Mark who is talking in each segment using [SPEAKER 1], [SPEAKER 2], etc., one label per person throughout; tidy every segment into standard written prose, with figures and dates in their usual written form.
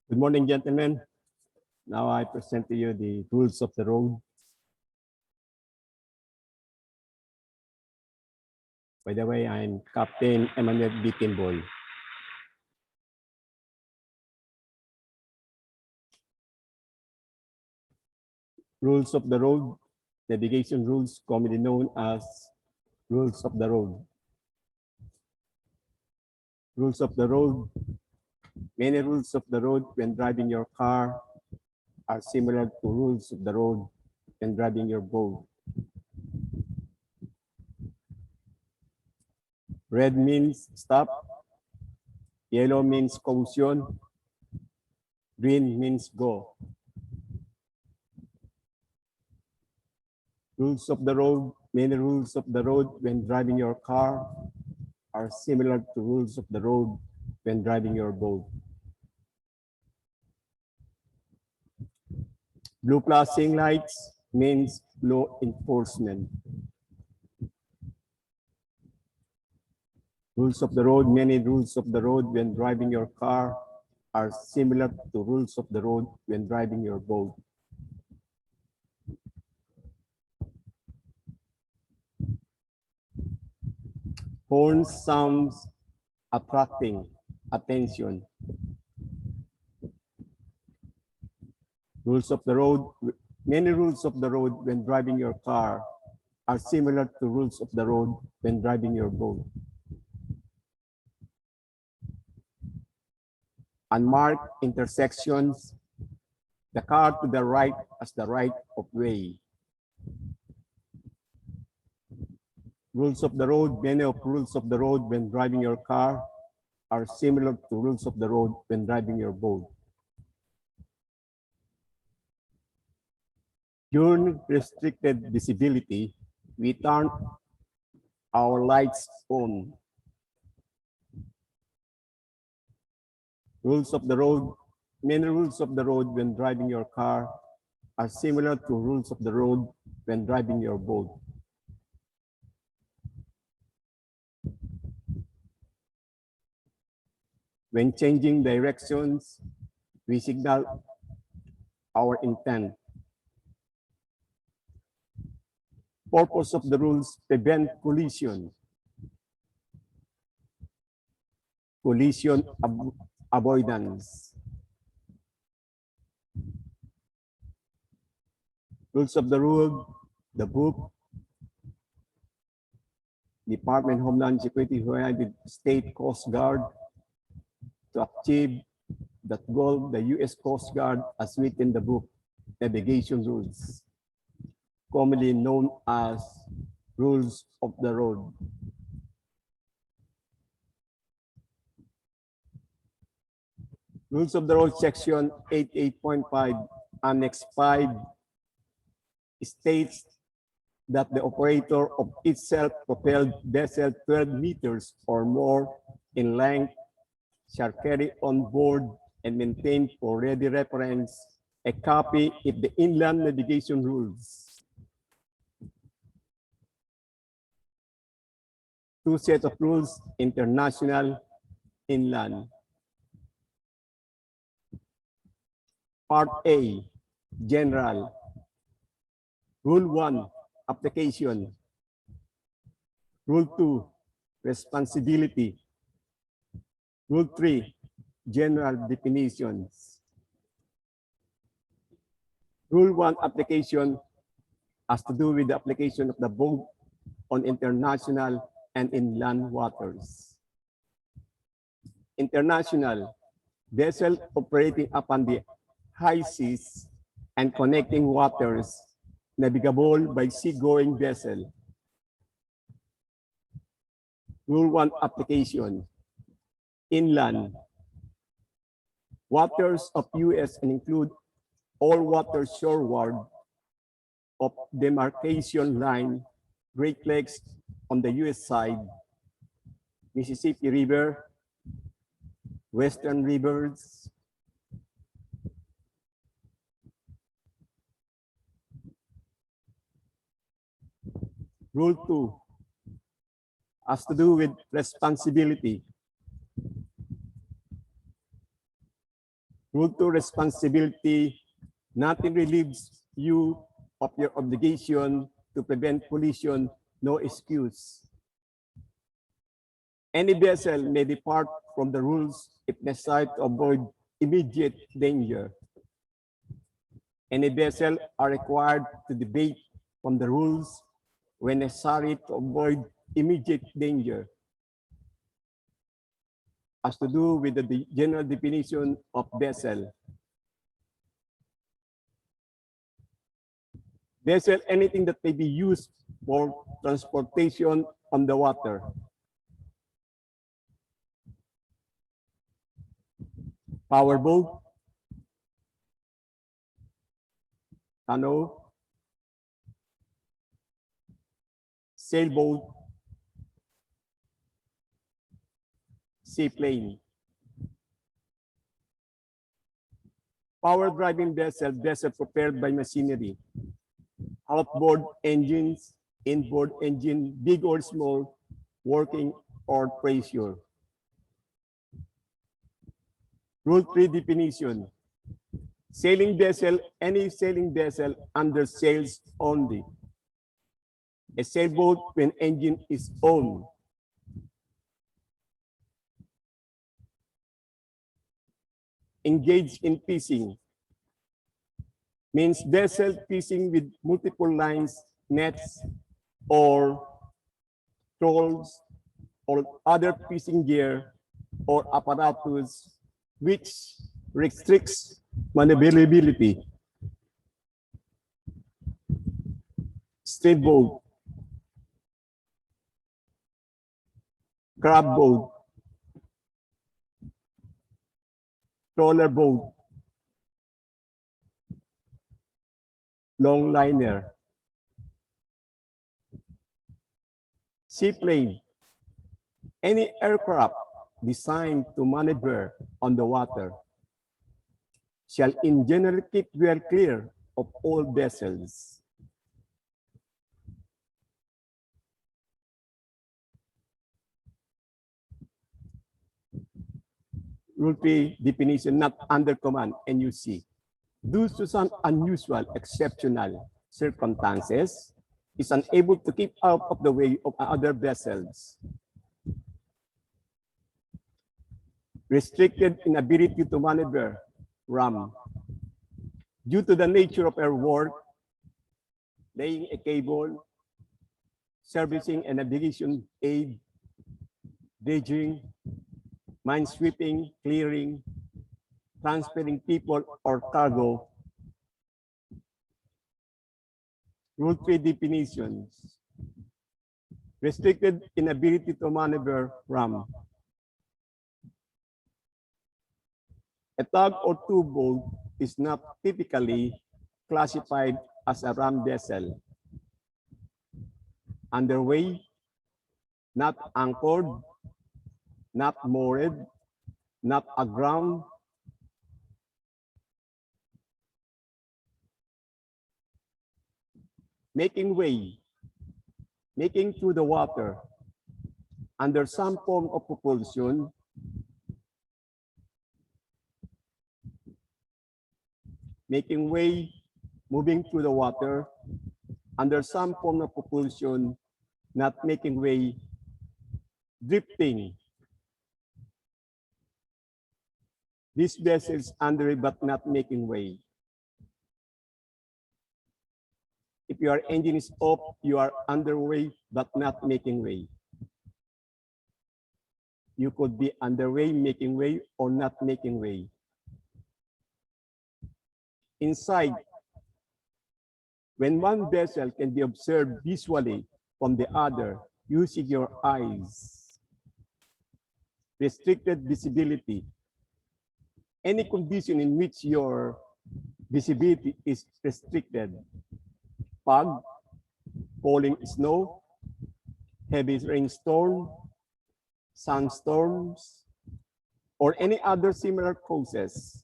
[SPEAKER 1] Good morning, gentlemen. Now I present to you the rules of the road. By the way, I'm Captain PARTC. Rules of the road, navigation rules, commonly known as rules of the road. Rules of the road. Many rules of the road when driving your car are similar to rules of the road when driving your boat. Red means stop. Yellow means caution. Green means go. Rules of the road. Many rules of the road when driving your car are similar to rules of the road when driving your boat. Blue flashing lights means law enforcement. Rules of the road. Many rules of the road when driving your car are similar to rules of the road when driving your boat. Horn sounds attracting attention. Rules of the road. Many rules of the road when driving your car are similar to rules of the road when driving your boat. Unmarked intersections. The car to the right has the right of way. Rules of the road. Many of rules of the road when driving your car are similar to rules of the road when driving your boat. During restricted visibility, we turn our lights on. Rules of the road. Many rules of the road when driving your car are similar to rules of the road when driving your boat. When changing directions, we signal our intent. Purpose of the rules: prevent collision. Collision avoidance. Rules of the road, the book, Department of Homeland Security, United States Coast Guard, to achieve that goal, the U.S. Coast Guard has written the book, Navigation Rules, commonly known as Rules of the Road. Rules of the Road, Section 88.5, Annex 5, states that the operator of each self-propelled vessel 12 meters or more in length shall carry on board and maintain for ready reference a copy of the inland navigation rules. Two sets of rules, international, inland. Part A, General. Rule 1, Application. Rule 2, Responsibility. Rule 3, General Definitions. Rule 1, Application, has to do with the application of the boat on international and inland waters. International, vessel operating upon the high seas and connecting waters navigable by seagoing vessel. Rule 1, Application. Inland. Waters of U.S. and include all waters shoreward of demarcation line, Great Lakes on the U.S. side, Mississippi River, Western rivers, Rule 2 has to do with responsibility. Rule 2, responsibility. Nothing relieves you of your obligation to prevent collision, no excuse. Any vessel may depart from the rules if necessary to avoid immediate danger. Any vessel are required to deviate from the rules when necessary to avoid immediate danger. Has to do with the general definition of vessel. Vessel, anything that may be used for transportation on the water. Powerboat, canoe, sailboat, seaplane. Power driving vessel, vessel propelled by machinery. Outboard engines, inboard engine, big or small, working or pressure. Rule 3 definition. Sailing vessel, any sailing vessel under sails only. A sailboat when engine is on. Engaged in fishing. Means vessel fishing with multiple lines, nets, or trawls, or other fishing gear or apparatus which restricts maneuverability. Speedboat, crab boat, trawler boat, long liner, seaplane, any aircraft designed to maneuver on the water shall in general keep well clear of all vessels. Rule 3 definition, not under command, NUC. Due to some unusual, exceptional circumstances, is unable to keep out of the way of other vessels. Restricted inability to maneuver, RAM. Due to the nature of our work, laying a cable, servicing and navigation aid, dredging, mine sweeping, clearing, transferring people or cargo. Rule 3 definitions. Restricted inability to maneuver, RAM. A tug or tugboat is not typically classified as a ram vessel. Underway, not anchored, not moored, not aground, making way, making through the water, under some form of propulsion, making way, moving through the water, under some form of propulsion, not making way, drifting. These vessels underway but not making way. If your engine is off, you are underway but not making way. You could be underway, making way, or not making way. Inside, when one vessel can be observed visually from the other using your eyes. Restricted visibility. Any condition in which your visibility is restricted. Fog, falling snow, heavy rainstorm, sandstorms, or any other similar causes.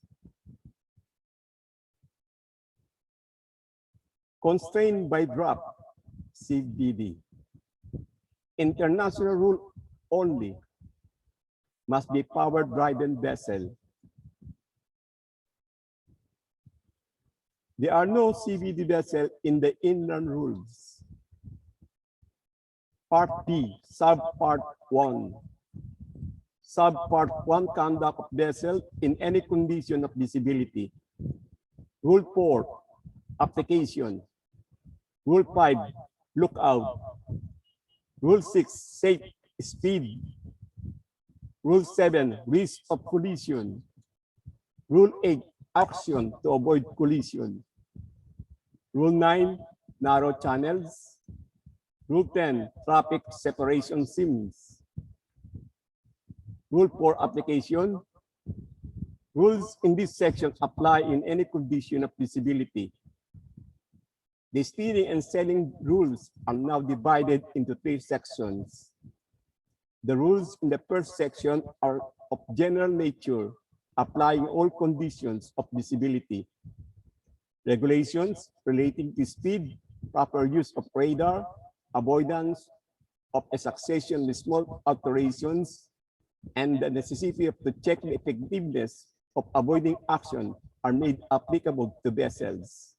[SPEAKER 1] Constrained by draft, CBD. International rule only, must be power-driven vessel. There are no CBD vessels in the inland rules. Part B, Subpart 1. Subpart 1, conduct of vessel in any condition of visibility. Rule 4, application. Rule 5, lookout. Rule 6, safe speed. Rule 7, risk of collision. Rule 8, action to avoid collision. Rule 9, narrow channels. Rule 10, traffic separation seams. Rule 4, application. Rules in this section apply in any condition of visibility. The steering and sailing rules are now divided into 3 sections. The rules in the first section are of general nature, applying all conditions of visibility. Regulations relating to speed, proper use of radar, avoidance of a succession with small alterations, and the necessity to check the effectiveness of avoiding action are made applicable to vessels.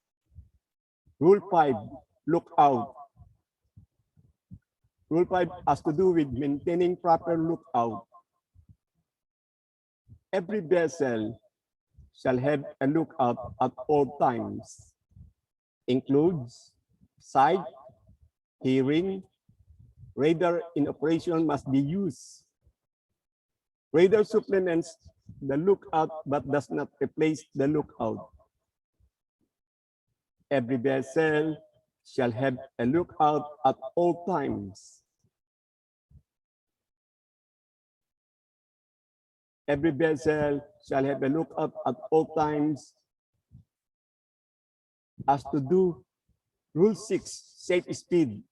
[SPEAKER 1] Rule 5, lookout. Rule 5 has to do with maintaining proper lookout. Every vessel shall have a lookout at all times. Includes sight, hearing, radar in operation must be used. Radar supplements the lookout but does not replace the lookout. Every vessel shall have a lookout at all times. Every vessel shall have a lookout at all times. Has to do Rule 6, safe speed.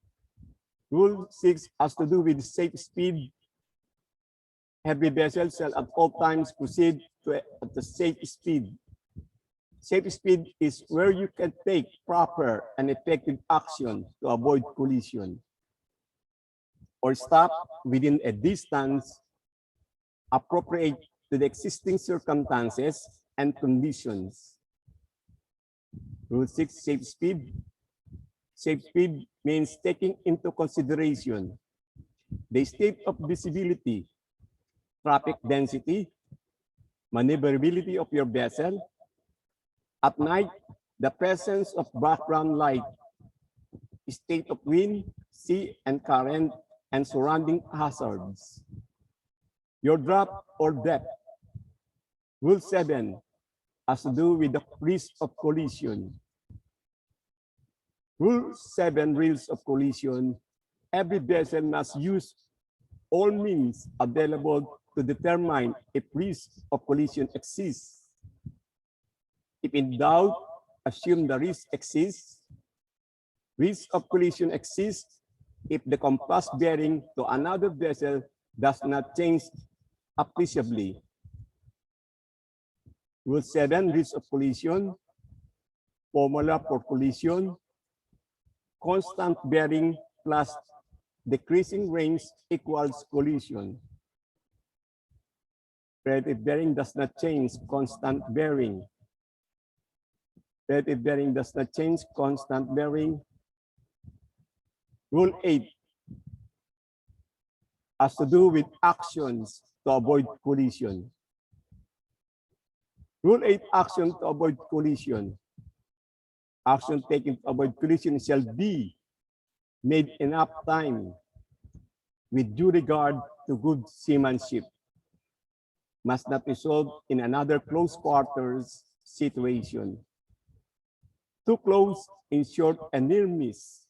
[SPEAKER 1] Rule 6 has to do with safe speed. Every vessel shall at all times proceed at the safe speed. Safe speed is where you can take proper and effective action to avoid collision or stop within a distance appropriate to the existing circumstances and conditions. Rule 6, safe speed. Safe speed means taking into consideration the state of visibility, traffic density, maneuverability of your vessel. At night, the presence of background light, state of wind, sea and current, and surrounding hazards. Your drop or depth. Rule 7 has to do with the risk of collision. Rule 7, risks of collision. Every vessel must use all means available to determine if risk of collision exists. If in doubt, assume the risk exists. Risk of collision exists if the compass bearing to another vessel does not change appreciably. Rule 7, risk of collision. Formula for collision. Constant bearing plus decreasing range equals collision. Relative bearing does not change, constant bearing. Relative bearing does not change, constant bearing. Rule 8 has to do with actions to avoid collision. Rule 8, action to avoid collision. Action taken to avoid collision shall be made enough time with due regard to good seamanship. Must not result in another close quarters situation. Too close, in short, a near miss.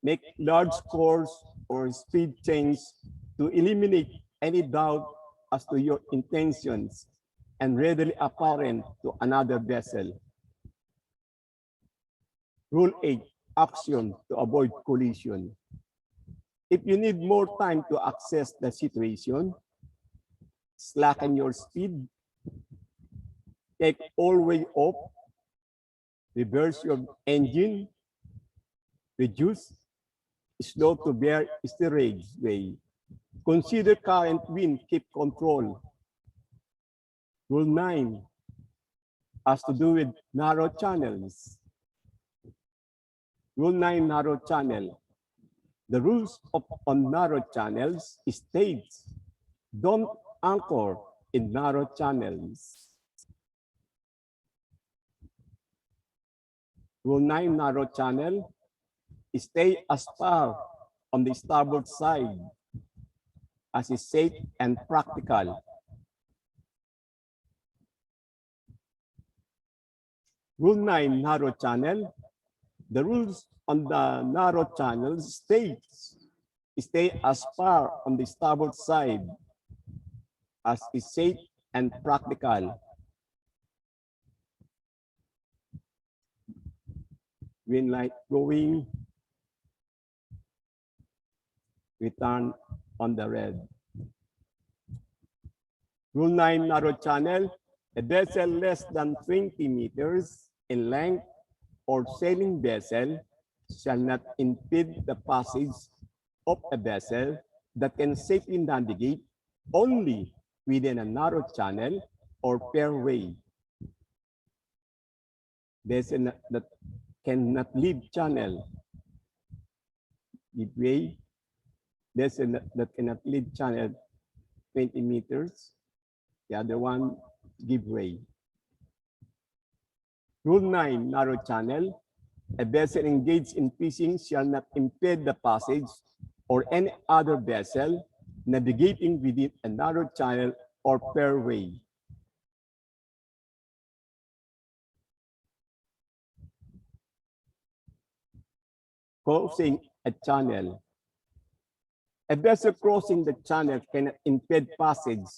[SPEAKER 1] Make large course or speed change to eliminate any doubt as to your intentions and readily apparent to another vessel. Rule 8, action to avoid collision. If you need more time to assess the situation, slacken your speed, take all way off, reverse your engine, reduce, slow to bear steerage way. Consider current wind, keep control. Rule 9, has to do with narrow channels. Rule 9, narrow channel. The rules on narrow channels states don't anchor in narrow channels. Rule 9, narrow channel, stay as far on the starboard side as is safe and practical. Rule 9, narrow channel. The rules on the narrow channels states stay as far on the starboard side as is safe and practical. Green light going, we turn on the red. Rule 9, narrow channel. A vessel less than 20 meters in length or sailing vessel shall not impede the passage of a vessel that can safely navigate only within a narrow channel or fairway. Vessel that cannot leave channel, give way. Vessel that cannot leave channel 20 meters. The other one, give way. Rule 9, narrow channel. A vessel engaged in fishing shall not impede the passage or any other vessel navigating within a narrow channel or fairway. Crossing a channel. A vessel crossing the channel cannot impede passage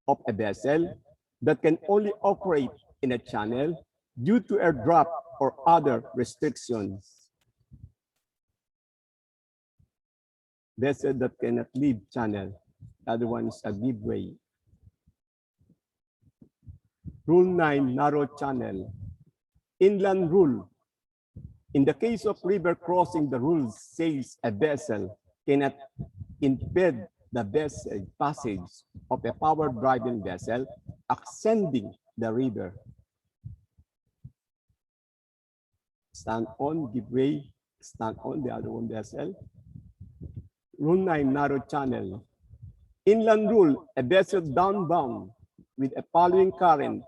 [SPEAKER 1] of a vessel that can only operate in a channel due to air drop or other restrictions. Vessel that cannot leave channel. The other one is a give way. Rule 9, narrow channel. Inland rule. In the case of river crossing, the rule says a vessel cannot impede the vessel passage of a power-driven vessel ascending the river. Stand on, give way, stand on the other one vessel. Rule 9, narrow channel. Inland rule, a vessel downbound with a following current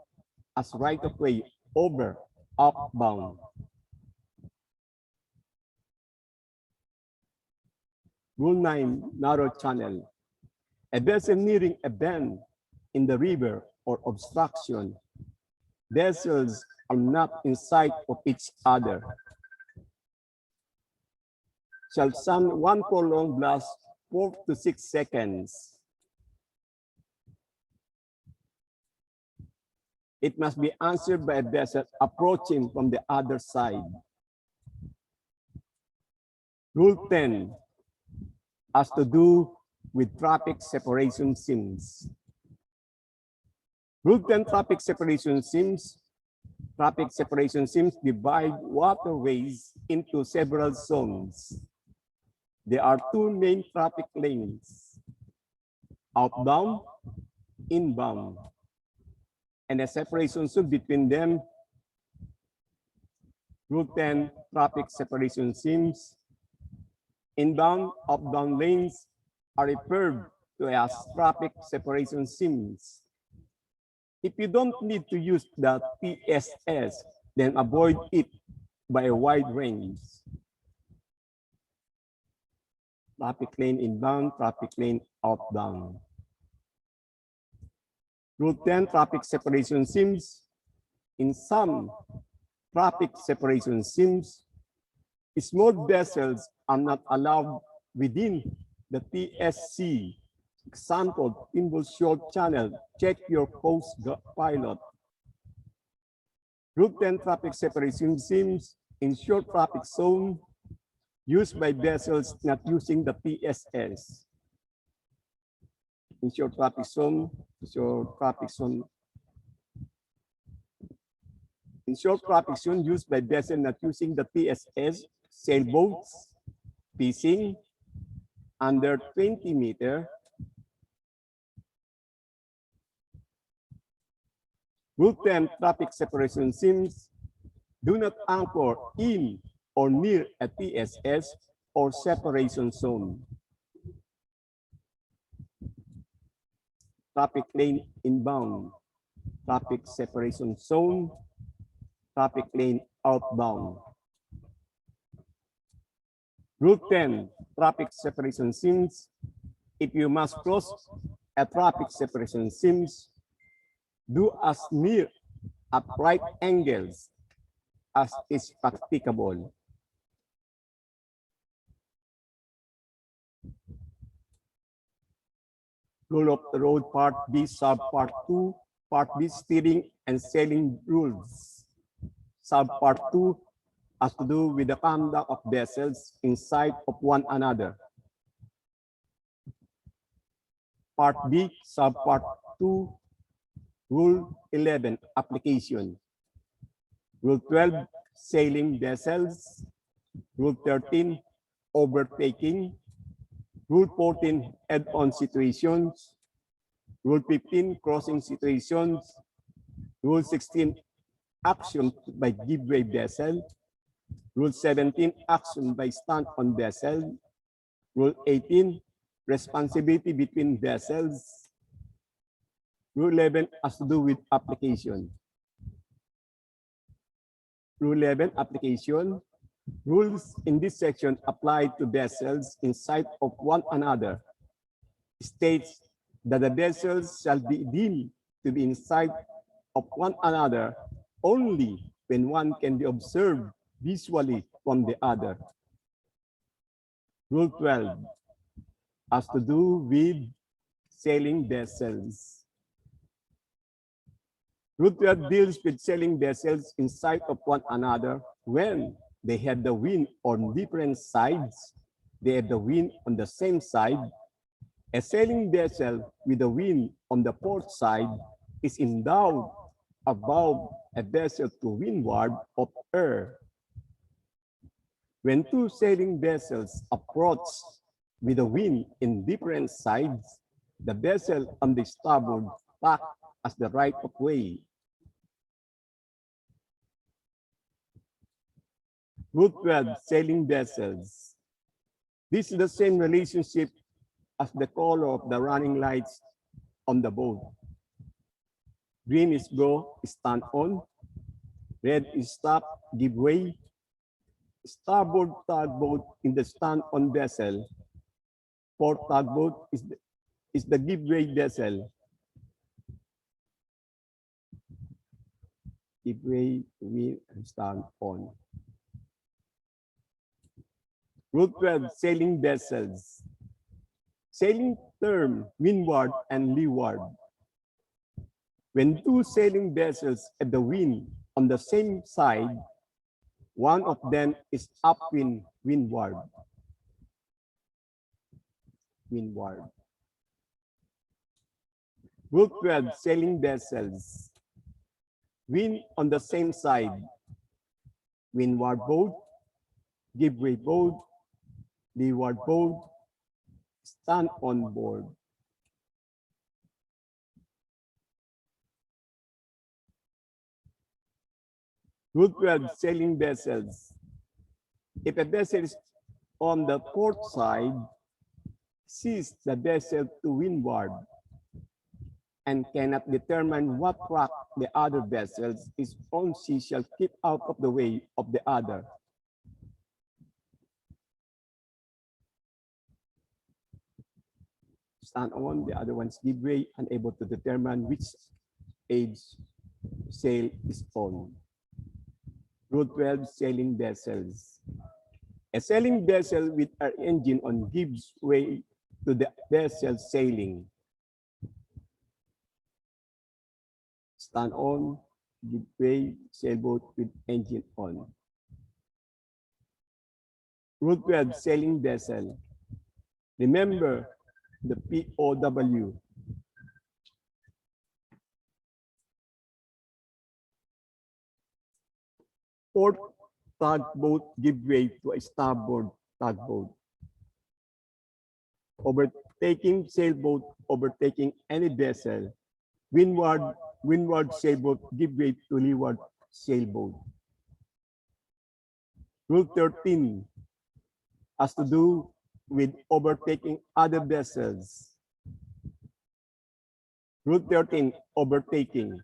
[SPEAKER 1] as right of way over upbound. Rule 9, narrow channel. A vessel nearing a bend in the river or obstruction. Vessels are not in sight of each other. Shall sound one prolonged blast 4 to 6 seconds. It must be answered by a vessel approaching from the other side. Rule 10 has to do with traffic separation seams. Rule 10, traffic separation seams. Traffic separation seams divide waterways into several zones. There are two main traffic lanes, outbound, inbound, and a separation zone between them. Rule 10, traffic separation seams. Inbound, outbound lanes are referred to as traffic separation seams. If you don't need to use the TSS, then avoid it by a wide range. Traffic lane inbound, traffic lane outbound. Rule 10, traffic separation seams. In some traffic separation seams, small vessels are not allowed within the TSC. Example, Timbol short channel, check your coast pilot. Rule 10, traffic separation seams in short traffic zone used by vessels not using the TSS. In short traffic zone, in short traffic zone used by vessels not using the TSS, sailboats, fishing, under 20 meter, Rule 10, traffic separation seams do not anchor in or near a TSS or separation zone. Traffic lane inbound, traffic separation zone, traffic lane outbound. Rule 10, traffic separation seams. If you must cross a traffic separation seams, do as near at right angles as is practicable. Rule of the road, Part B, Subpart 2, Part B, steering and sailing rules. Subpart 2 has to do with the conduct of vessels inside of one another. Part B, Subpart 2, Rule 11, application. Rule 12, sailing vessels. Rule 13, overtaking. Rule 14, head-on situations. Rule 15, crossing situations. Rule 16, action by give-way vessel. Rule 17, action by stand-on vessel. Rule 18, responsibility between vessels. Rule 11 has to do with application. Rule 11, application. Rules in this section apply to vessels inside of one another. States that the vessels shall be deemed to be inside of one another only when one can be observed visually from the other. Rule 12 has to do with sailing vessels. Rule 12 deals with sailing vessels inside of one another when they have the wind on different sides. They have the wind on the same side. A sailing vessel with the wind on the port side is endowed above a vessel to windward of her. When two sailing vessels approach with the wind in different sides, the vessel on the starboard tack as the right of way. Rule 12, sailing vessels. This is the same relationship as the color of the running lights on the boat. Green is go, stand on. Red is stop, give way. Starboard tugboat in the stand-on vessel. Port tugboat is the give way vessel. Give way, we stand on. Rule 12, sailing vessels. Sailing term, windward and leeward. When two sailing vessels have the wind on the same side, one of them is upwind, windward. Windward. Rule 12, sailing vessels. Wind on the same side. Windward boat, give way boat, leeward boat, stand on board. Rule 12, sailing vessels. If a vessel is on the port side, sees the vessel to windward and cannot determine what track the other vessels is on, she shall keep out of the way of the other. Stand on, the other ones give way, unable to determine which age sail is on. Rule 12, sailing vessels. A sailing vessel with her engine on gives way to the vessel sailing. Stand on, give way, sailboat with engine on. Rule 12, sailing vessel. Remember the POW. Port tugboat give way to a starboard tugboat. Overtaking sailboat, overtaking any vessel. Windward windward sailboat give way to leeward sailboat. Rule 13 has to do with overtaking other vessels. Rule 13, overtaking.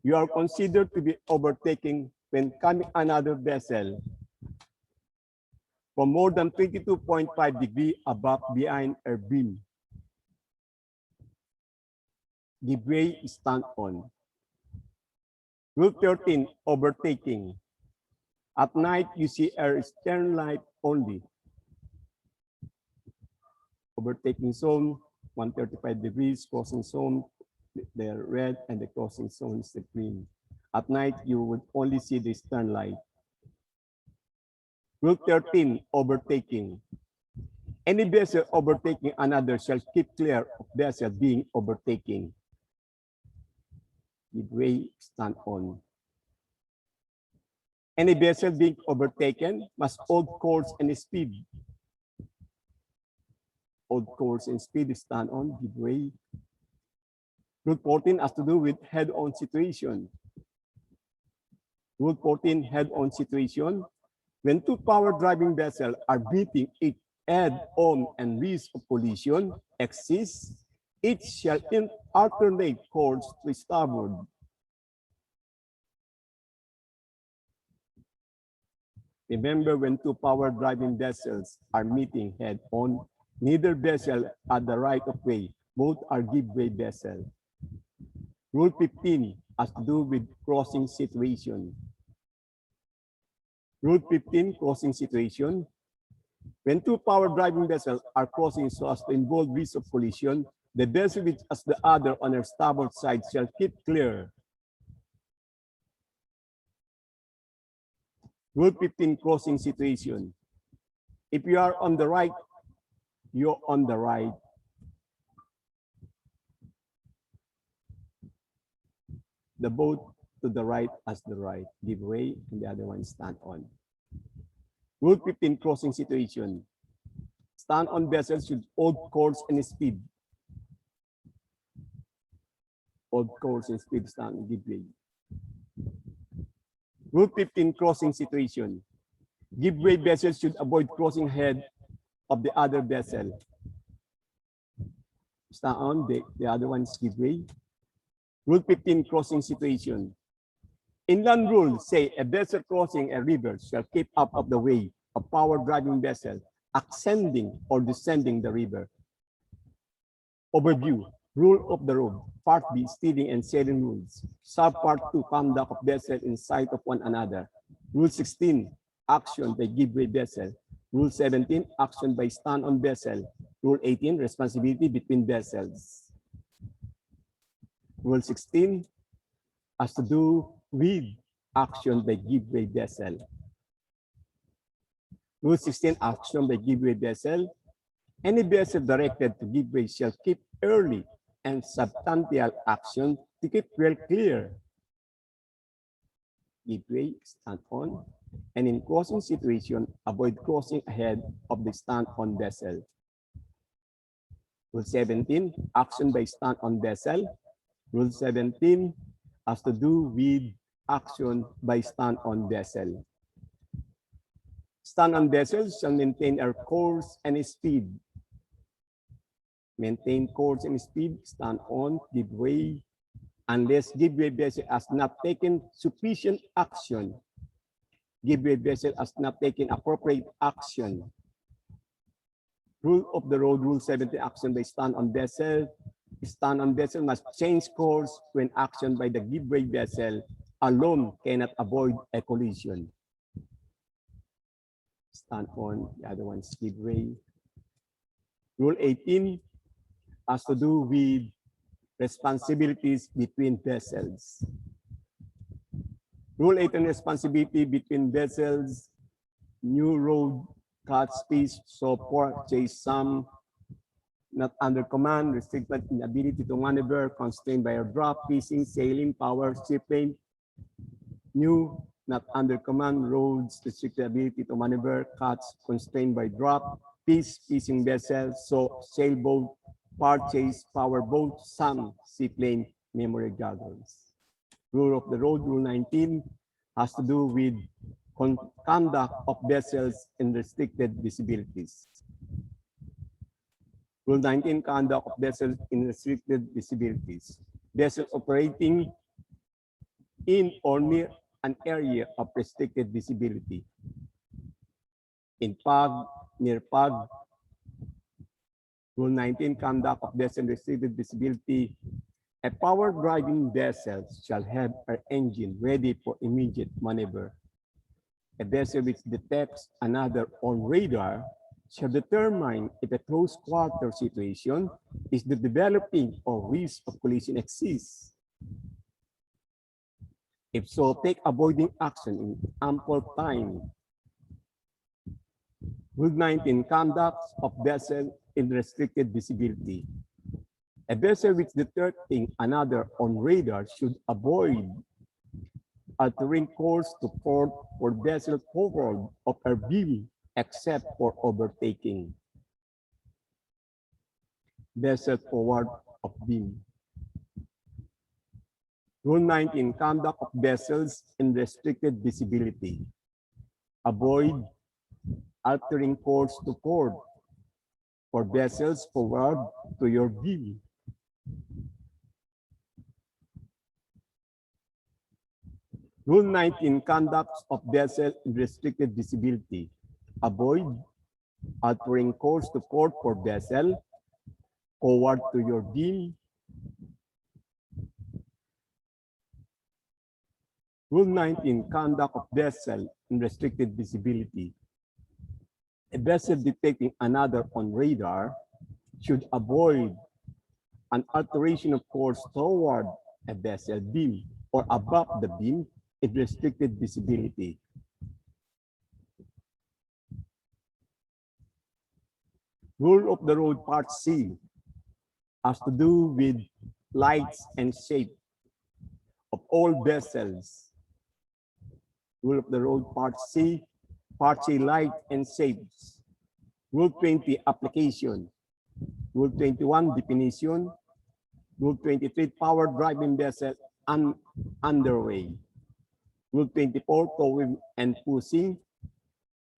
[SPEAKER 1] You are considered to be overtaking when coming another vessel from more than 22.5 degrees above behind her beam. Give way, stand on. Rule 13, overtaking. At night, you see her stern light only. Overtaking zone, 135 degrees, crossing zone, they're red, and the crossing zone is the green. At night, you would only see the stern light. Rule 13, overtaking. Any vessel overtaking another shall keep clear of vessel being overtaking. Give way, stand on. Any vessel being overtaken must hold course and speed. Hold course and speed, stand on, give way. Rule 14 has to do with head-on situation. Rule 14, head-on situation. When two power driving vessels are meeting each head-on and risk of collision exists, each shall alternate course to starboard. Remember, when two power driving vessels are meeting head-on, neither vessel had the right of way. Both are give-way vessels. Rule 15 has to do with crossing situation. Rule 15, crossing situation. When two power driving vessels are crossing so as to involve risk of collision, the vessel which has the other on her starboard side shall keep clear. Rule 15, crossing situation. If you are on the right, you're on the right. The boat to the right has the right. Give way, and the other one stand on. Rule 15, crossing situation. Stand on vessels should hold course and speed. Hold course and speed, stand, give way. Rule 15, crossing situation. Give way vessels should avoid crossing ahead of the other vessel. Stand on, the other ones give way. Rule 15, crossing situation. Inland rules say a vessel crossing a river shall keep out of the way of power driving vessel ascending or descending the river. Overview. Rule of the road. Part B, steering and sailing rules. Subpart 2, conduct of vessel in sight of one another. Rule 16, action by give-way vessel. Rule 17, action by stand-on vessel. Rule 18, responsibility between vessels. Rule 16 has to do with action by give-way vessel. Rule 16, action by give-way vessel. Any vessel directed to give way shall keep early and substantial action to keep well clear. Give way, stand on, and in crossing situation, avoid crossing ahead of the stand-on vessel. Rule 17, action by stand-on vessel. Rule 17 has to do with action by stand-on vessel. Stand-on vessels shall maintain our course and speed. Maintain course and speed, stand on, give way, unless give-way vessel has not taken sufficient action. Give-way vessel has not taken appropriate action. Rule of the road, Rule 70, action by stand-on vessel. Stand-on vessel must change course when action by the give-way vessel alone cannot avoid a collision. Stand on, the other one's give way. Rule 18 has to do with responsibilities between vessels. Rule 18, responsibility between vessels. New road, cut speed, so purchase some not under command, restricted inability to maneuver, constrained by a drop, fishing, sailing, power, shipping. New, not under command, roads, restricted ability to maneuver, cuts, constrained by drop, fishing vessel, so sailboat, purchase, power boat, some seaplane, memory goggles. Rule of the road, Rule 19, has to do with conduct of vessels in restricted visibilities. Rule 19, conduct of vessels in restricted visibilities. Vessels operating in or near an area of restricted visibility. In PAG, near PAG. Rule 19, conduct of vessel restricted visibility. A power driving vessel shall have her engine ready for immediate maneuver. A vessel which detects another on radar shall determine if a close quarter situation is the developing or risk of collision exists. If so, take avoiding action in ample time. Rule 19, conduct of vessel in restricted visibility. A vessel which detecting another on radar should avoid altering course to port or vessel forward of her beam except for overtaking. Vessel forward of beam. Rule 19, conduct of vessels in restricted visibility. Avoid altering course to port for vessels forward to your beam. Rule 19, conduct of vessel in restricted visibility. Avoid altering course to port for vessel forward to your beam. Rule 19, conduct of vessel in restricted visibility. A vessel detecting another on radar should avoid an alteration of course toward a vessel beam or above the beam in restricted visibility. Rule of the road part C has to do with lights and shape of all vessels. Rule of the road part C, part C, light and shapes. Rule 20, application. Rule 21, definition. Rule 23, power driving vessel underway. Rule 24, towing and pushing.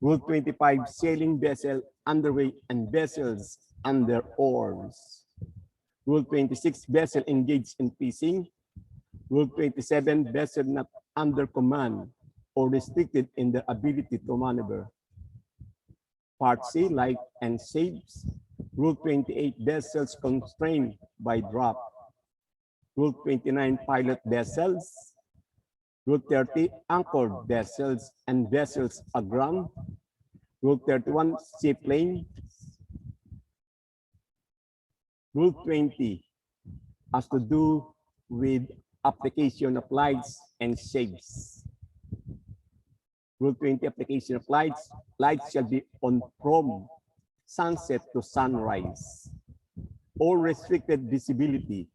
[SPEAKER 1] Rule 25, sailing vessel underway and vessels under oars. Rule 26, vessel engaged in fishing. Rule 27, vessel not under command or restricted in their ability to maneuver. Part C, light and shapes. Rule 28, vessels constrained by drop. Rule 29, pilot vessels. Rule 30, anchored vessels and vessels aground. Rule 31, seaplane. Rule 20 has to do with application of lights and shapes. Rule 20, application of lights. Lights shall be on from sunset to sunrise. All restricted visibility.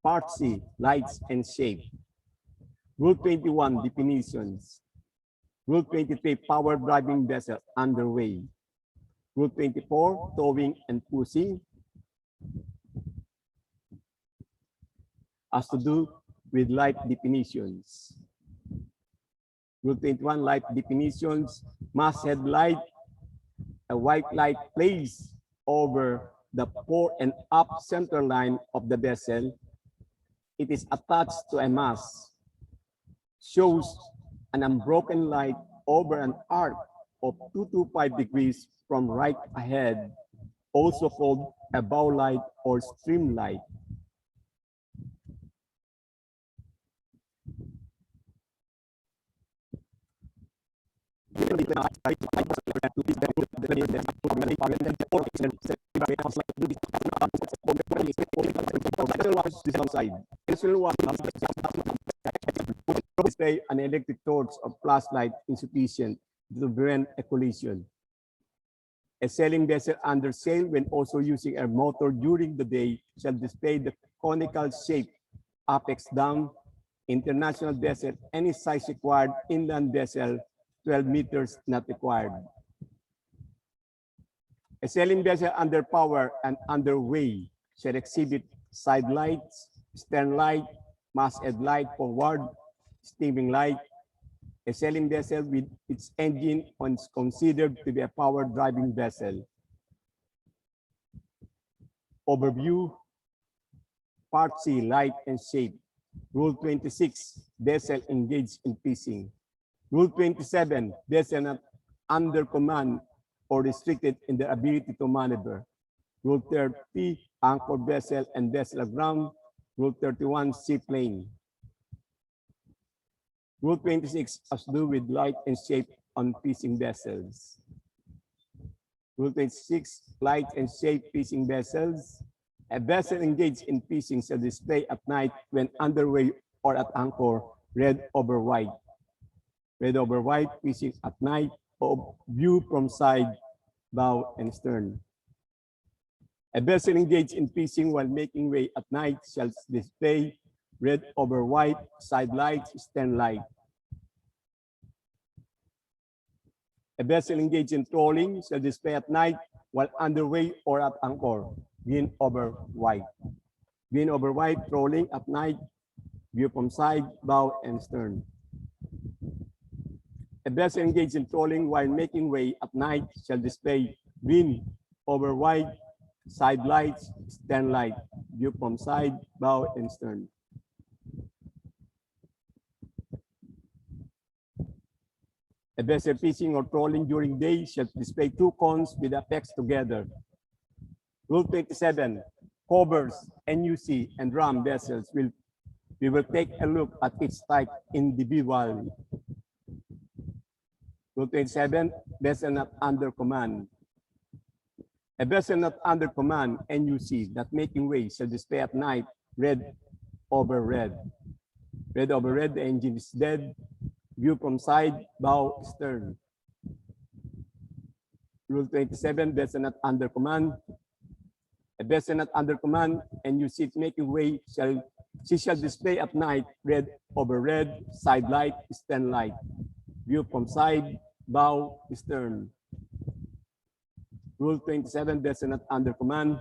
[SPEAKER 1] Part C, lights and shape. Rule 21, definitions. Rule 23, power driving vessel underway. Rule 24, towing and pushing. Has to do with light definitions. Rule 21, light definitions. Masthead light, a white light placed over the fore and aft center line of the vessel. It is attached to a mast. Shows an unbroken light over an arc of 225 degrees from right ahead, also called a bow light or stream light. Display an electric torch or flashlight insufficient to prevent a collision. A sailing vessel under sail, when also using a motor during the day, shall display the conical shape, apex down. International vessel, any size required, inland vessel, 12 meters not required. A sailing vessel under power and underway shall exhibit side lights, stern light, masthead light forward, steaming light. A sailing vessel with its engine on is considered to be a power driving vessel. Overview, Part C, light and shape. Rule 26, vessel engaged in fishing. Rule 27, vessel not under command or restricted in their ability to maneuver. Rule 30, anchor vessel and vessel aground. Rule 31, seaplane. Rule 26 has to do with light and shape on fishing vessels. Rule 26, light and shape fishing vessels. A vessel engaged in fishing shall display at night when underway or at anchor, red over white. Red over white, fishing at night, or view from side, bow, and stern. A vessel engaged in fishing while making way at night shall display red over white, side lights, stern light. A vessel engaged in trolling shall display at night while underway or at anchor, green over white. Green over white, trolling at night, view from side, bow, and stern. A vessel engaged in trolling while making way at night shall display green over white, side lights, stern light, view from side, bow, and stern. A vessel fishing or trolling during day shall display two cones with apex together. Rule 27, covers, NUC, and ram vessels we will take a look at each type individually. Rule 27, vessel not under command. A vessel not under command, NUC, that making way shall display at night red over red. Red over red, the engine is dead. View from side, bow, stern. Rule 27, vessel not under command. A vessel not under command, NUC making way she shall display at night red over red, side light, stern light. View from side, bow, stern. Rule 27, vessel not under command.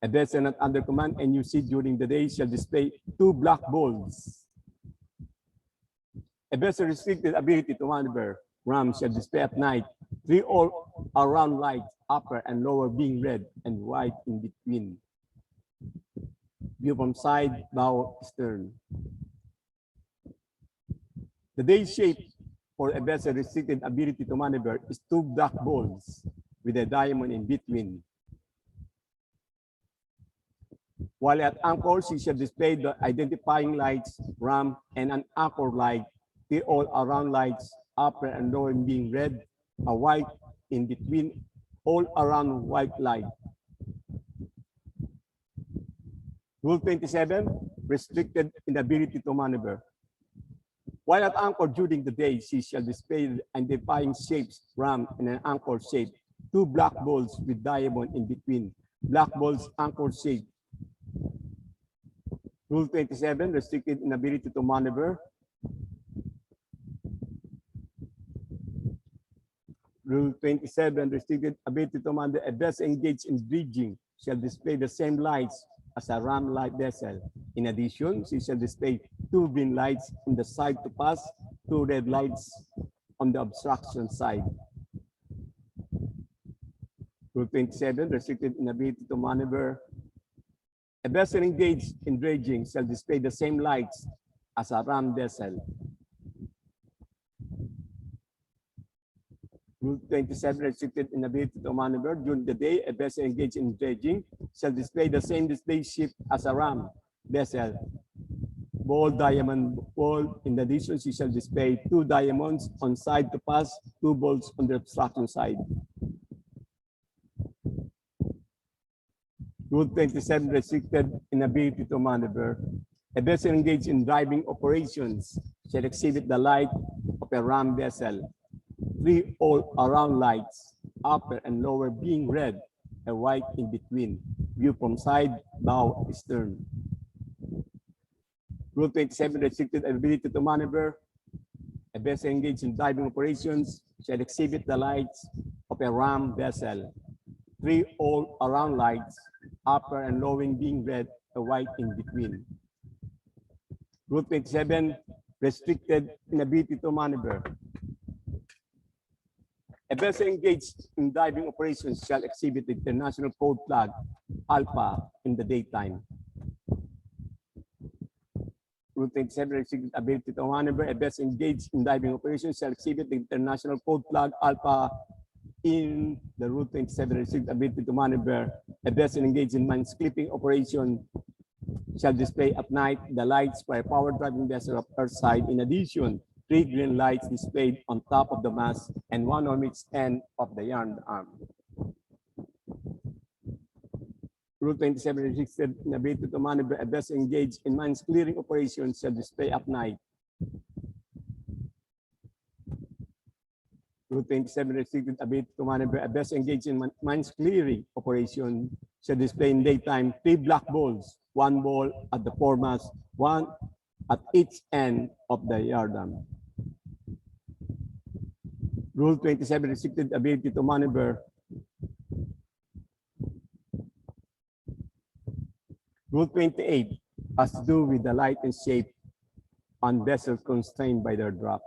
[SPEAKER 1] A vessel not under command, NUC during the day shall display two black balls. A vessel restricted ability to maneuver, ram shall display at night three all-around lights, upper and lower being red and white in between. View from side, bow, stern. The day shape for a vessel restricted ability to maneuver is two black balls with a diamond in between. While at anchor, she shall display the identifying lights, ram, and an anchor light, the all-around lights, upper and lower being red, a white in between, all-around white light. Rule 27, restricted inability to maneuver. While at anchor during the day, she shall display the identifying shapes, ram, and an anchor shape, two black balls with diamond in between, black balls anchor shape. Rule 27, restricted inability to maneuver. Rule 27, restricted ability to maneuver. A vessel engaged in dredging shall display the same lights as a ram light vessel. In addition, she shall display two green lights on the side to pass, two red lights on the obstruction side. Rule 27, restricted inability to maneuver. A vessel engaged in dredging shall display the same lights as a ram vessel. Rule 27, restricted inability to maneuver. During the day, a vessel engaged in dredging shall display the same display ship as a ram vessel. Ball, diamond, ball. In addition, she shall display two diamonds on side to pass, two balls on the obstruction side. Rule 27, restricted inability to maneuver. A vessel engaged in driving operations shall exhibit the light of a ram vessel. Three all-around lights, upper and lower being red, and white in between. View from side, bow, stern. Rule 27, restricted ability to maneuver. A vessel engaged in diving operations shall exhibit the lights of a ram vessel, 3 all-around lights, upper and lowering being red, a white in between. Rule 27, restricted inability to maneuver. A vessel engaged in diving operations shall exhibit the international code flag Alpha in the daytime. Rule 27, restricted ability to maneuver. A vessel engaged in diving operations shall exhibit the international code flag Alpha in the Rule 27, restricted ability to maneuver. A vessel engaged in mine clipping operation shall display at night the lights for a power driving vessel of earth side. In addition, 3 green lights displayed on top of the mast and 1 on each end of the yarn arm. Rule 27, restricted inability to maneuver. A vessel engaged in mines clearing operations shall display at night. Rule 27, restricted ability to maneuver. A vessel engaged in mines clearing operation shall display in daytime 3 black balls, 1 ball at the foremast, 1 at each end of the yardarm. Rule 27, restricted ability to maneuver. Rule 28 has to do with the light and shape on vessels constrained by their drop.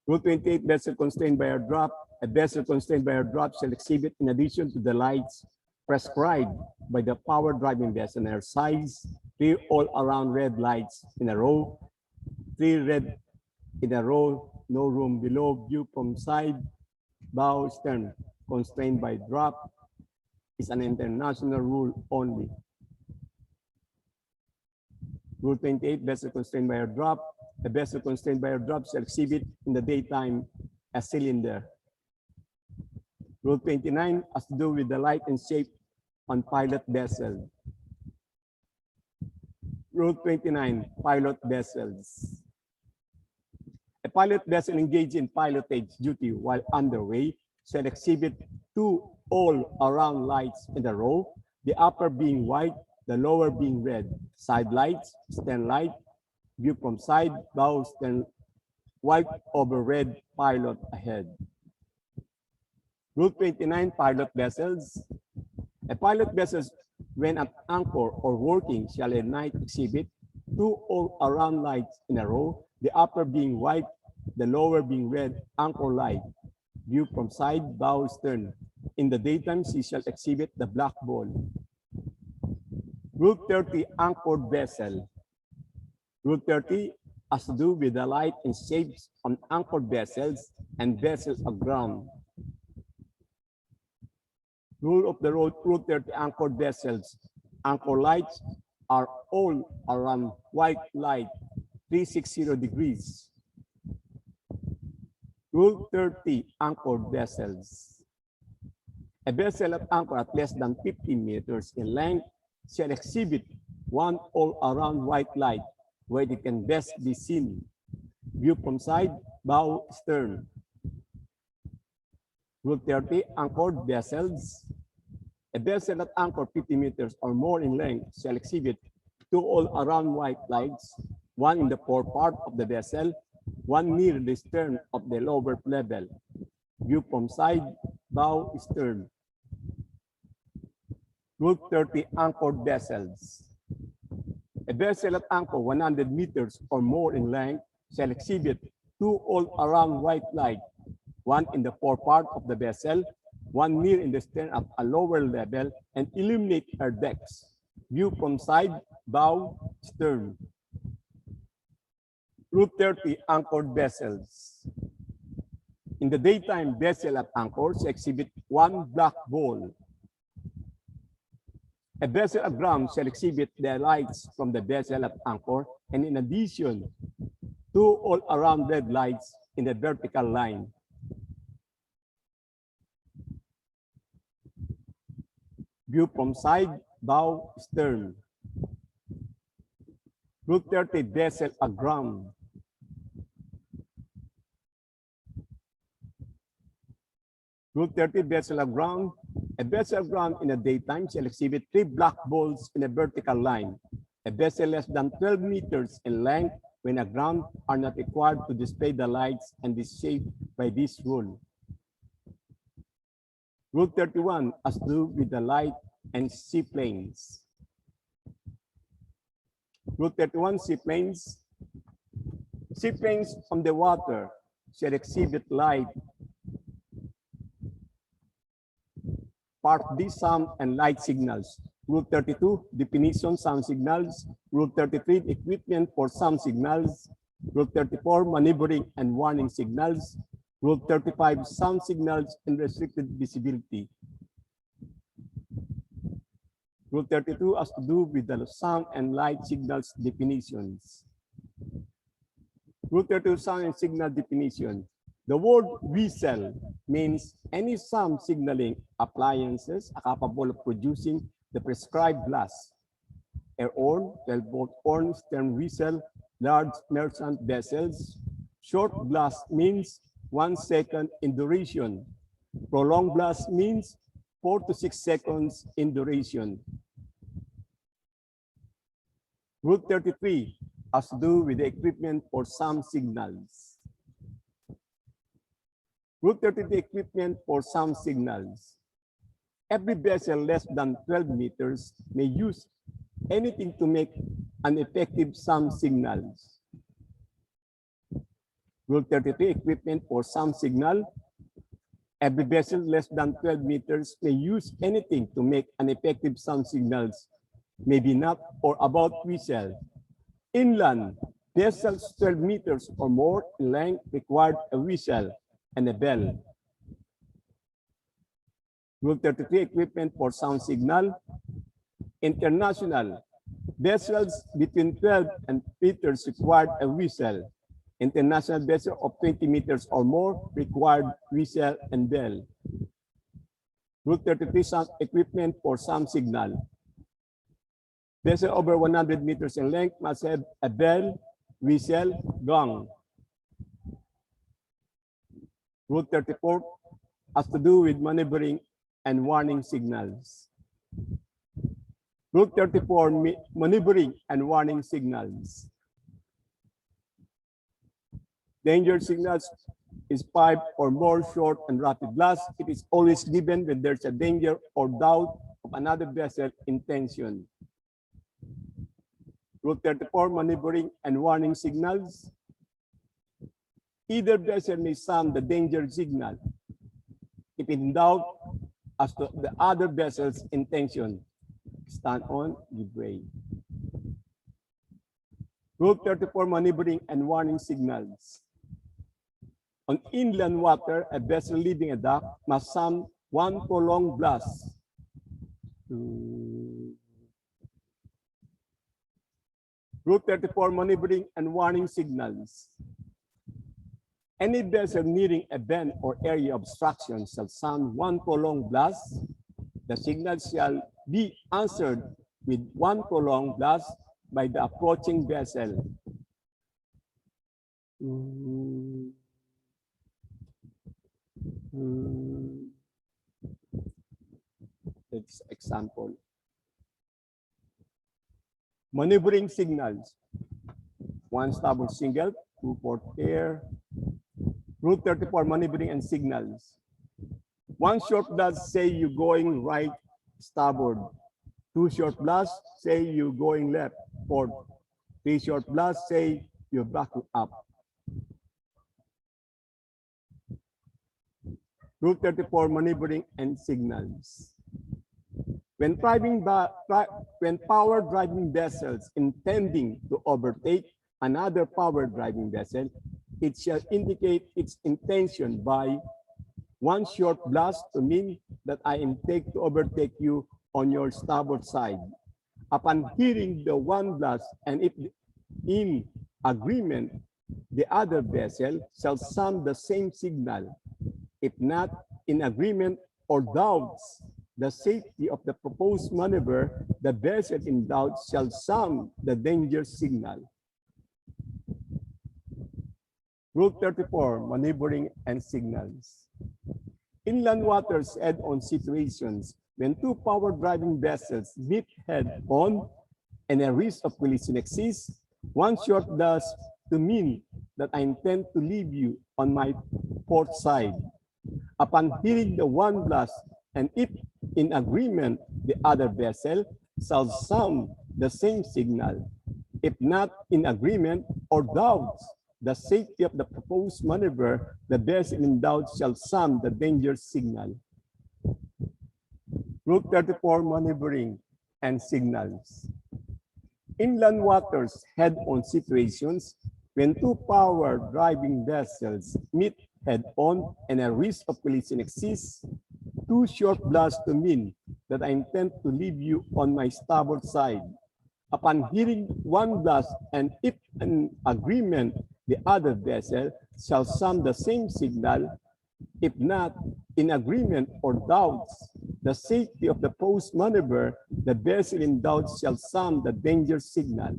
[SPEAKER 1] Rule 28, vessel constrained by a drop. A vessel constrained by a drop shall exhibit, in addition to the lights prescribed by the power driving vessel and their size, 3 all-around red lights in a row, 3 red in a row, no room below, view from side, bow, stern. Constrained by drop is an international rule only. Rule 28, vessel constrained by a drop. A vessel constrained by a drop shall exhibit in the daytime a cylinder. Rule 29 has to do with the light and shape on pilot vessel. Rule 29, pilot vessels. A pilot vessel engaged in pilotage duty while underway shall exhibit 2 all-around lights in a row, the upper being white, the lower being red. Side lights, stern light, view from side, bow, stern, white over red, pilot ahead. Rule 29, pilot vessels. A pilot vessel, when at anchor or working, shall at night exhibit 2 all-around lights in a row, the upper being white, the lower being red, anchor light, view from side, bow, stern. In the daytime, she shall exhibit the black ball. Rule 30, anchored vessel. Rule 30 has to do with the light and shapes on anchored vessels and vessels aground. Rule of the road, Rule 30, anchored vessels. Anchor lights are all around white light, 360 degrees. Rule 30, anchored vessels. A vessel at anchor at less than 50 meters in length shall exhibit 1 all-around white light where it can best be seen. View from side, bow, stern. Rule 30, anchored vessels. A vessel at anchor 50 meters or more in length shall exhibit 2 all-around white lights, 1 in the forepart of the vessel, 1 near the stern of the lower level. View from side, bow, stern. Rule 30, anchored vessels. A vessel at anchor 100 meters or more in length shall exhibit 2 all-around white light, 1 in the forepart of the vessel, 1 near in the stern at a lower level, and illuminate her decks. View from side, bow, stern. Rule 30, anchored vessels. In the daytime, vessel at anchor shall exhibit 1 black ball. A vessel aground shall exhibit the lights from the vessel at anchor, and in addition, 2 all-around red lights in the vertical line. View from side, bow, stern. Rule 30, vessel aground. Rule 30, vessel aground. A vessel aground in the daytime shall exhibit 3 black balls in a vertical line. A vessel less than 12 meters in length when aground are not required to display the lights and is shaped by this rule. Rule 31 has to do with the light and seaplanes. Rule 31, seaplanes. Seaplanes from the water shall exhibit light, Part D, sound and light signals. Rule 32, definition, sound signals. Rule 33, equipment for sound signals. Rule 34, maneuvering and warning signals. Rule 35, sound signals and restricted visibility. Rule 32 has to do with the sound and light signals definitions. Rule 32, sound and signal definition. The word vessel means any sound signaling appliances capable of producing the prescribed blast. Air horn, 12-volt horn, stern whistle, large merchant vessels. Short blast means 1 second in duration. Prolonged blast means 4 to 6 seconds in duration. Rule 33 has to do with the equipment for sound signals. Rule 33, equipment for sound signals. Every vessel less than 12 meters may use anything to make an effective sound signals. Rule 33, equipment for sound signal. Every vessel less than 12 meters may use anything to make an effective sound signals, maybe not or about whistle. Inland, vessels 12 meters or more in length required a whistle and a bell. Rule 33, equipment for sound signal. International, vessels between 12 and meters required a whistle. International vessel of 20 meters or more required whistle and bell. Rule 33, sound equipment for sound signal. Vessel over 100 meters in length must have a bell, whistle, gong. Rule 34 has to do with maneuvering and warning signals. Rule 34, maneuvering and warning signals. Danger signals is 5 or more short and rapid blasts. It is always given when there's a danger or doubt of another vessel intention. Rule 34, maneuvering and warning signals. Either vessel may sound the danger signal if in doubt as to the other vessel's intention. Stand on, give way. Rule 34, maneuvering and warning signals. On inland water, a vessel leaving a dock must sound 1 prolonged blast. Rule 34, maneuvering and warning signals. Any vessel nearing a bend or area obstruction shall sound 1 prolonged blast. The signal shall be answered with 1 prolonged blast by the approaching vessel. Let's example. Maneuvering signals. 1 starboard single, 2 port pair. Rule 34, maneuvering and signals. 1 short blast, say you going right starboard. 2 short blasts, say you going left port. 3 short blasts, say you're backing up. Rule 34, maneuvering and signals. When power driving vessels intending to overtake another power driving vessel, it shall indicate its intention by 1 short blast to mean that I intend to overtake you on your starboard side. Upon hearing the 1 blast, and if in agreement, the other vessel shall sound the same signal. If not in agreement or doubts the safety of the proposed maneuver, the vessel in doubt shall sound the danger signal. Rule 34, maneuvering and signals. Inland waters head-on situations. When 2 power driving vessels meet head-on, and a risk of collision exists, one short blast to mean that I intend to leave you on my port side. Upon hearing the one blast, and if in agreement, the other vessel shall sound the same signal. If not in agreement or doubts the safety of the proposed maneuver, the vessel in doubt shall sound the danger signal. Rule 34, maneuvering and signals. Inland waters head-on situations when two power driving vessels meet head-on and a risk of collision exists, two short blasts to mean that I intend to leave you on my starboard side. Upon hearing one blast, and if an agreement, the other vessel shall sound the same signal. If not in agreement or doubts the safety of the post maneuver, the vessel in doubt shall sound the danger signal.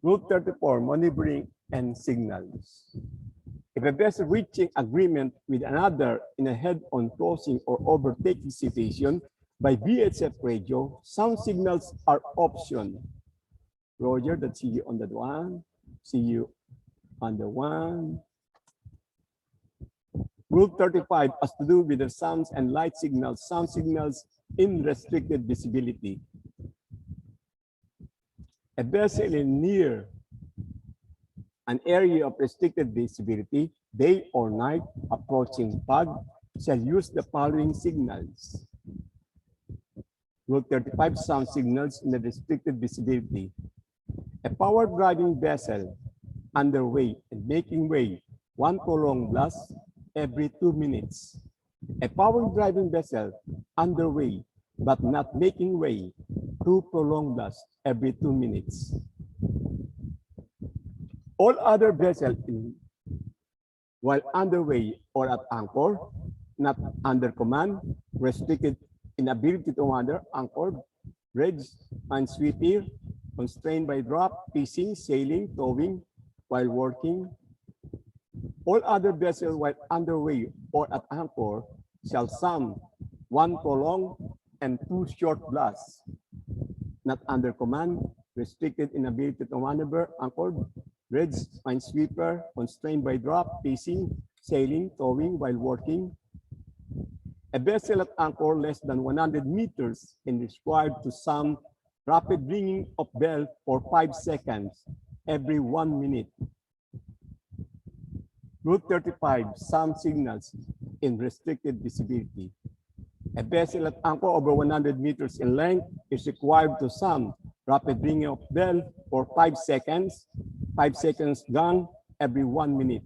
[SPEAKER 1] Rule 34, maneuvering and signals. If a vessel reaching agreement with another in a head-on crossing or overtaking situation by VHF radio, sound signals are option. Roger, that's see you on that one. See you on the one. Rule 35 has to do with the sounds and light signals, sound signals in restricted visibility. A vessel in near an area of restricted visibility, day or night, approaching PAG, shall use the following signals. Rule 35, sound signals in the restricted visibility. A power driving vessel underway and making way, one prolonged blast every 2 minutes. A power driving vessel underway but not making way, two prolonged blasts every 2 minutes. All other vessels while underway or at anchor, not under command, restricted inability to wander, anchor, bridge, and sweeper, constrained by drop, fishing, sailing, towing, while working. All other vessels while underway or at anchor shall sound one prolonged and two short blasts, not under command, restricted inability to maneuver, anchored, bridge, minesweeper, constrained by drop, pacing, sailing, towing while working. A vessel at anchor less than 100 meters is required to sound rapid ringing of bell for 5 seconds every 1 minute. Rule 35, sound signals in restricted visibility. A vessel at anchor over 100 meters in length is required to sound rapid ringing of bell for 5 seconds, 5 seconds gong every 1 minute.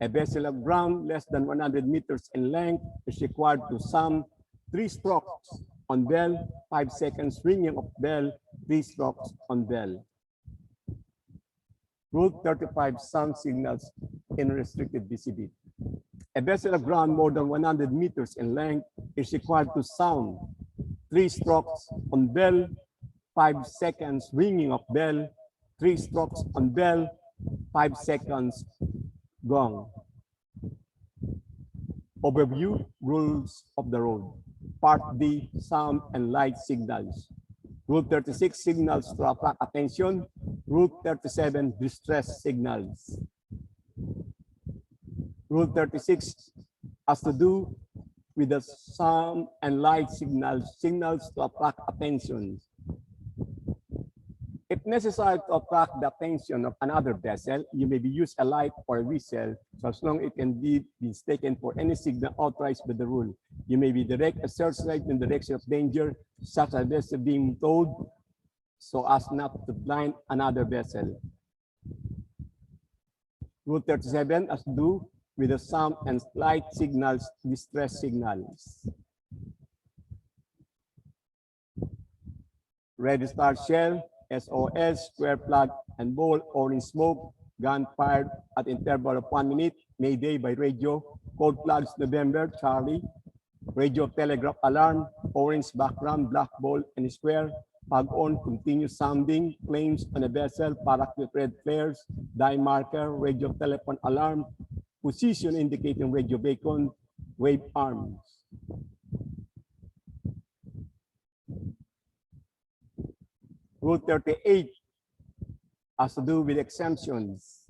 [SPEAKER 1] A vessel at ground less than 100 meters in length is required to sound 3 strokes on bell, 5 seconds ringing of bell, 3 strokes on bell. Rule 35, sound signals in restricted visibility. A vessel aground more than 100 meters in length is required to sound 3 strokes on bell, 5 seconds ringing of bell, 3 strokes on bell, 5 seconds gong. Overview, rules of the road. Part D, sound and light signals. Rule 36, signals to attract attention. Rule 37, distress signals. Rule 36 has to do with the sound and light signals, signals to attract attention. If necessary to attract the attention of another vessel, you may use a light or a whistle, so as long as it can be mistaken for any signal authorized by the rule. You may direct a searchlight in the direction of danger, such as vessel being towed, so as not to blind another vessel. Rule 37 has to do with the sound and light signals, distress signals. Red star shell, SOS, square flag, and ball, orange smoke, gun fired at interval of 1 minute, Mayday by radio, code flags November, Charlie, radio telegraph alarm, orange background, black ball, and square, pag on, continuous sounding, flames on a vessel, parakeet red flares, die marker, radio telephone alarm, position indicating radio beacon, wave arms. Rule 38 has to do with exemptions.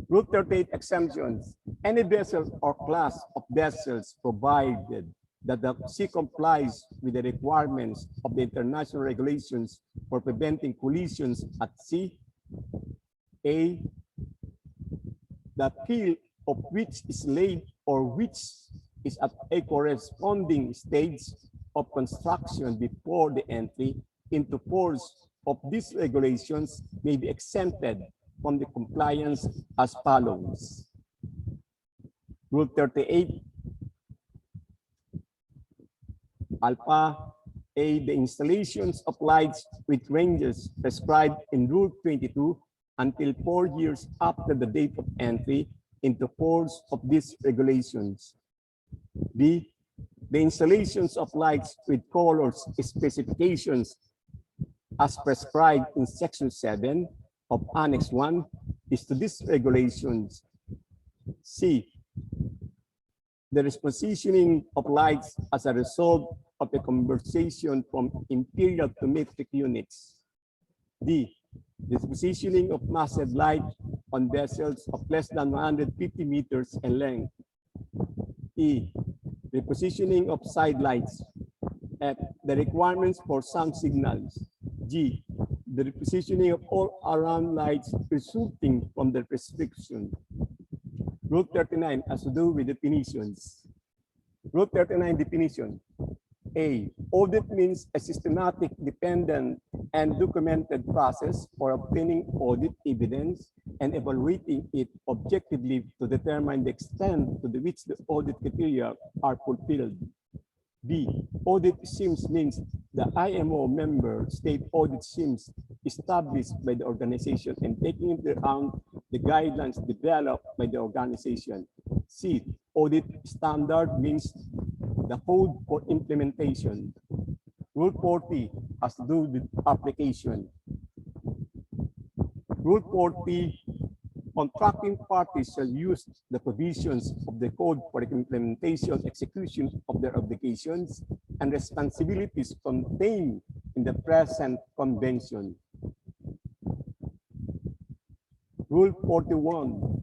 [SPEAKER 1] Rule 38 exemptions. Any vessel or class of vessels provided that the sea complies with the requirements of the international regulations for preventing collisions at sea. A, the keel of which is laid or which is at a corresponding stage of construction before the entry into force of these regulations may be exempted from the compliance as follows. Rule 38, Alpha A, the installations of lights with ranges prescribed in Rule 22 until 4 years after the date of entry into force of these regulations. B, the installations of lights with colors specifications as prescribed in Section 7 of Annex 1 is to these regulations. C, the repositioning of lights as a result of the conversion from imperial to metric units. D, the positioning of masthead light on vessels of less than 150 meters in length. E, the positioning of side lights. F, the requirements for sound signals. G, the repositioning of all around lights resulting from the prescription. Rule 39 has to do with definitions. Rule 39 definition. A, audit means a systematic, dependent, and documented process for obtaining audit evidence and evaluating it objectively to determine the extent to which the audit criteria are fulfilled. B, audit schemes means the IMO member state audit schemes established by the organization and taking into account the guidelines developed by the organization. C, audit standard means the code for implementation. Rule 40 has to do with application. Rule 40, contracting parties shall use the provisions of the code for the implementation execution of their obligations and responsibilities contained in the present convention. Rule 41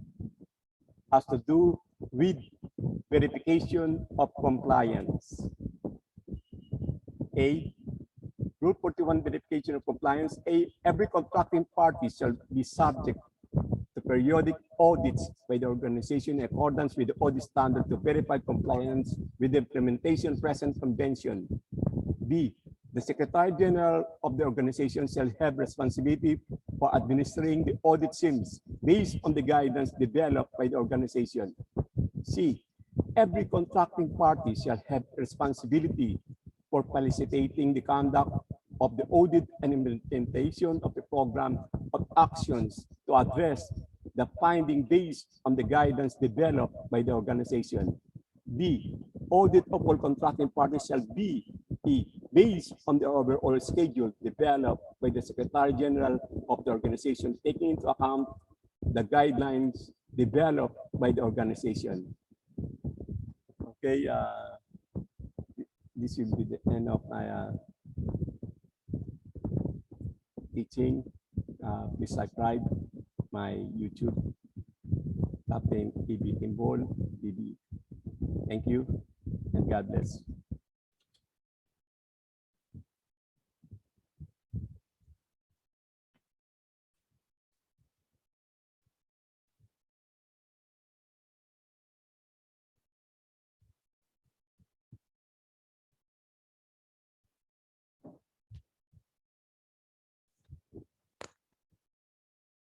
[SPEAKER 1] has to do with verification of compliance. A, Rule 41, verification of compliance. A, every contracting party shall be subject to periodic audits by the organization in accordance with the audit standard to verify compliance with the implementation present convention. B, the Secretary General of the organization shall have responsibility for administering the audit schemes based on the guidance developed by the organization. C, every contracting party shall have responsibility for facilitating the conduct of the audit and implementation of the program of actions to address the finding based on the guidance developed by the organization. D, audit of all contracting parties shall be based on the overall schedule developed by the Secretary General of the organization, taking into account the guidelines developed by the organization. Okay, this will be the end of my teaching. Please subscribe my YouTube, CAPT.E.B.TIMBOL, BB. Thank you and God bless.